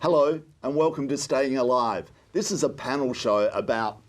Hello and welcome to Staying Alive. This is a panel show about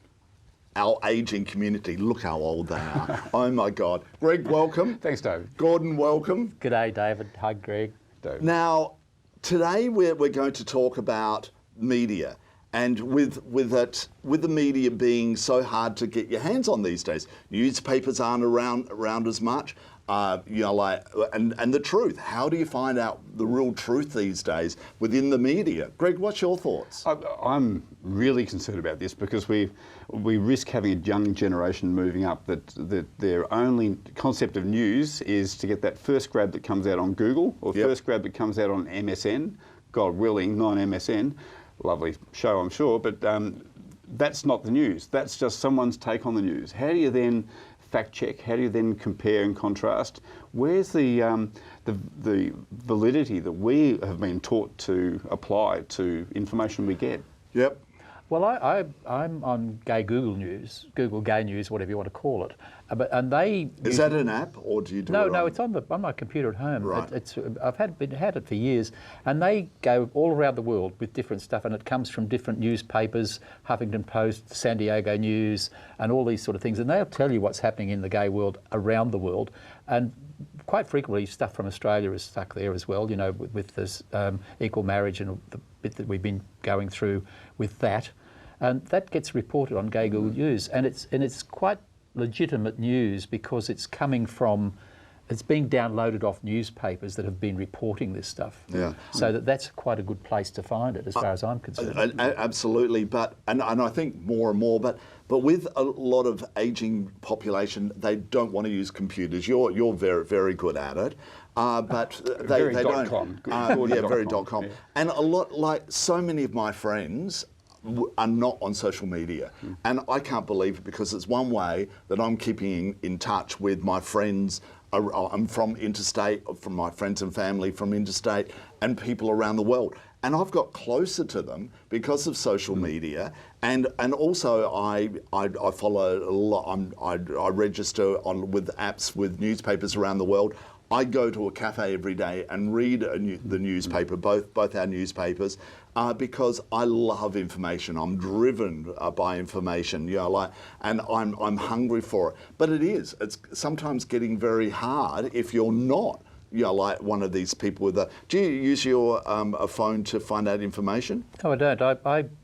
our ageing community. Look how old they are. Oh my God. Greg, welcome. Thanks, David. Gordon, welcome. G'day, David. Hi, Greg. David. Now, today we're going to talk about media. And with the media being so hard to get your hands on these days, newspapers aren't around as much. And the truth. How do you find out the real truth these days within the media? Greg, what's your thoughts? I'm really concerned about this because we risk having a young generation moving up that their only concept of news is to get that first grab that comes out on Google or first grab that comes out on MSN, God willing, non-MSN. Lovely show, I'm sure, but that's not the news. That's just someone's take on the news. How do you then fact check? How do you then compare and contrast? Where's the validity that we have been taught to apply to information we get? Yep. Well, I'm on Gay Google News, Google Gay News, whatever you want to call it. And they is that an app or do you do it? No, it's on my computer at home. Right. I've had it for years, and they go all around the world with different stuff, and it comes from different newspapers, Huffington Post, San Diego News, and all these sort of things. And they'll tell you what's happening in the gay world around the world, and quite frequently stuff from Australia is stuck there as well. You know, with this equal marriage and the bit that we've been going through with that. And that gets reported on Gay Google News, and it's quite legitimate news because it's being downloaded off newspapers that have been reporting this stuff. Yeah. So that's quite a good place to find it, as far as I'm concerned. Absolutely, and I think more and more, but with a lot of ageing population, they don't want to use computers. You're very, very good at it. But they don't. Very.com. Yeah. And a lot, like so many of my friends, are not on social media. And I can't believe it because it's one way that I'm keeping in touch with my friends. I'm from interstate, from my friends and family from interstate and people around the world. And I've got closer to them because of social media. And also I follow a lot, I register with apps with newspapers around the world. I go to a cafe every day and read the newspaper, both our newspapers, because I love information. I'm driven by information, and I'm hungry for it. But it's sometimes getting very hard if you're not, like one of these people with a. Do you use your a phone to find out information? No, I don't.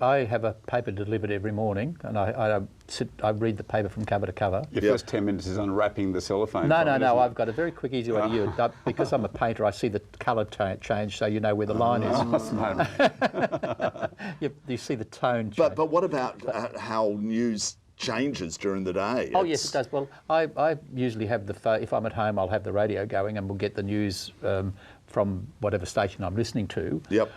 I have a paper delivered every morning, and I read the paper from cover to cover. Your first 10 minutes is unwrapping the cellophane. No. I've got a very quick, easy way to use it. Because I'm a painter, I see the colour change, so you know where the line is. You see the tone change. But what about how news changes during the day? Oh yes, it does. Well, I usually have if I'm at home, I'll have the radio going, and we'll get the news from whatever station I'm listening to. Yep.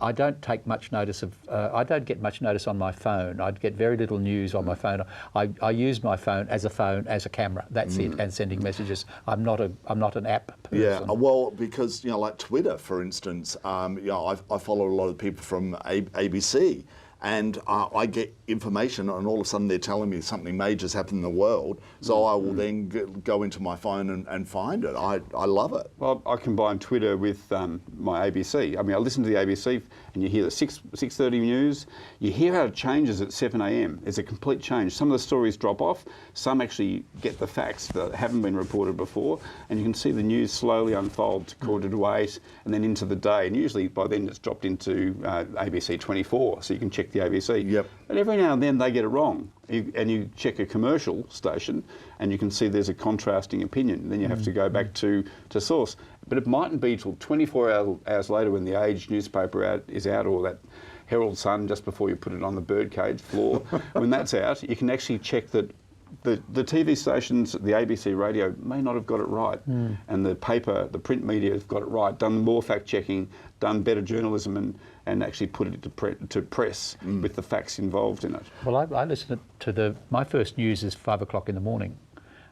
I don't take much notice of. I don't get much notice on my phone. I'd get very little news on my phone. I use my phone as a camera. That's it, and sending messages. I'm not an app person. Yeah. Well, because like Twitter, for instance. I follow a lot of people from ABC. And I get information, and all of a sudden they're telling me something major's happened in the world. So I will then go into my phone and find it. I love it. Well, I combine Twitter with my ABC. I mean, I listen to the ABC, and you hear the 6:30 news. You hear how it changes at 7 a.m. It's a complete change. Some of the stories drop off. Some actually get the facts that haven't been reported before, and you can see the news slowly unfold to 7:45, and then into the day. And usually by then it's dropped into ABC 24, so you can check the ABC. Yep. But every now and then they get it wrong. And you check a commercial station and you can see there's a contrasting opinion. Then you have to go back to source. But it mightn't be till 24 hours later when the Age newspaper is out, or that Herald Sun just before you put it on the birdcage floor. When that's out, you can actually check that the TV stations, the ABC radio, may not have got it right. And the print media have got it right, done more fact-checking, done better journalism, and actually put it to press with the facts involved in it. Well, I listen to my first news is 5 o'clock in the morning,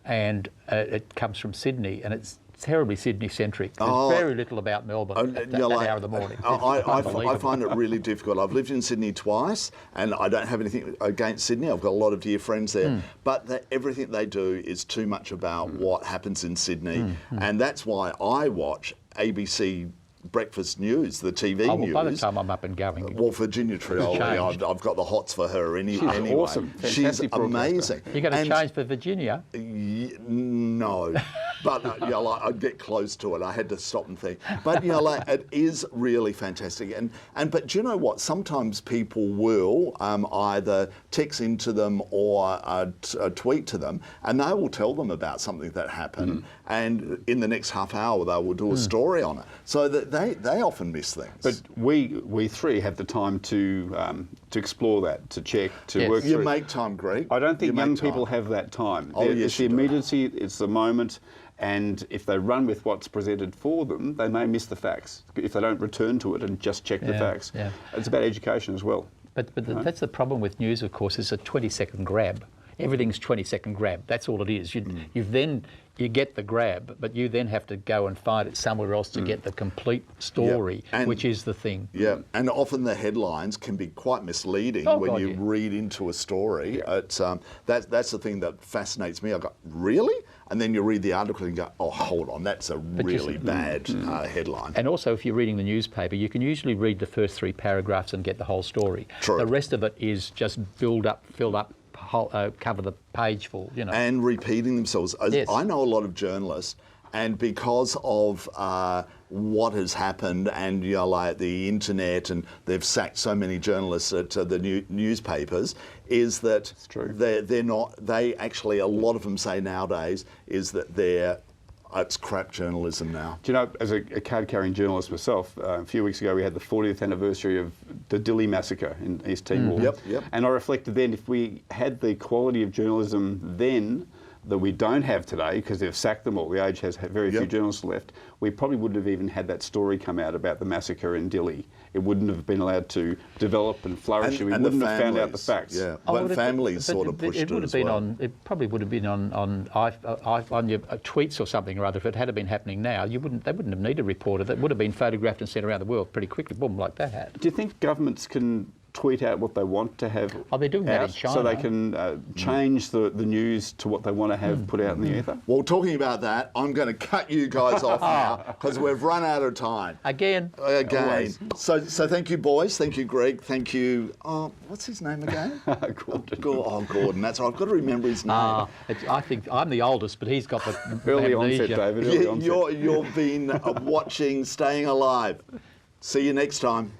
and it comes from Sydney, and it's terribly Sydney-centric. There's very little about Melbourne at that hour of the morning. I find it really difficult. I've lived in Sydney twice, and I don't have anything against Sydney. I've got a lot of dear friends there. But everything they do is too much about what happens in Sydney. And that's why I watch ABC breakfast news, the TV Well, news. by the time I'm up and going. Well, Virginia Trioli, I've got the hots for her anyway. awesome. She's Fantastic broadcaster. amazing. You're going to And- change for Virginia? No, but I'd get close to it. I had to stop and think. But it is really fantastic. But do you know what? Sometimes people will either text into them or tweet to them, and they will tell them about something that happened. And in the next half hour, they will do a story on it. So that they often miss things. But we three have the time to explore that, to check, to work you through. make time, Greg. I don't think You young make time. people have that time. Oh, yes, it's the you do. immediacy, it's the moment, and if they run with what's presented for them, they may miss the facts. If they don't return to it and just check the facts. Yeah. It's about education as well. But that's the problem with news, of course, is a 20-second grab. Everything's 20-second grab. That's all it is. You get the grab, but you then have to go and find it somewhere else to get the complete story, which is the thing. Yeah, and often the headlines can be quite misleading when you read into a story. It's, that's the thing that fascinates me. I go, really? And then you read the article and go, oh, hold on, that's a really bad headline. And also, if you're reading the newspaper, you can usually read the first 3 paragraphs and get the whole story. True. The rest of it is just fill up, cover the page full, And repeating themselves. Yes. I know a lot of journalists, and because of what has happened and the internet, and they've sacked so many journalists at the newspapers, is that they're not. They actually, a lot of them say nowadays is that it's crap journalism now. Do you know, as a card-carrying journalist myself, a few weeks ago we had the 40th anniversary of the Dili massacre in East Timor. Yep. And I reflected then, if we had the quality of journalism then that we don't have today, because they've sacked them all, the Age has very few journalists left, we probably wouldn't have even had that story come out about the massacre in Dili. It wouldn't have been allowed to develop and flourish. We wouldn't have found out the facts. Yeah, but families sort of pushed it would have as been well. It probably would have been on your tweets or something or other. If it had been happening now, they wouldn't have needed a reporter. That would have been photographed and sent around the world pretty quickly, boom, like that had. Do you think governments can tweet out what they want to have they're doing that in China. so they can change the news to what they want to have put out in the ether? Well, talking about that, I'm going to cut you guys off now because we've run out of time. Again. Always. So thank you, boys. Thank you, Greg. Thank you. What's his name again? Gordon. Gordon. That's right. I've got to remember his name. I think I'm the oldest, but he's got the Early amnesia. onset, David. Early onset. You've been watching Staying Alive. See you next time.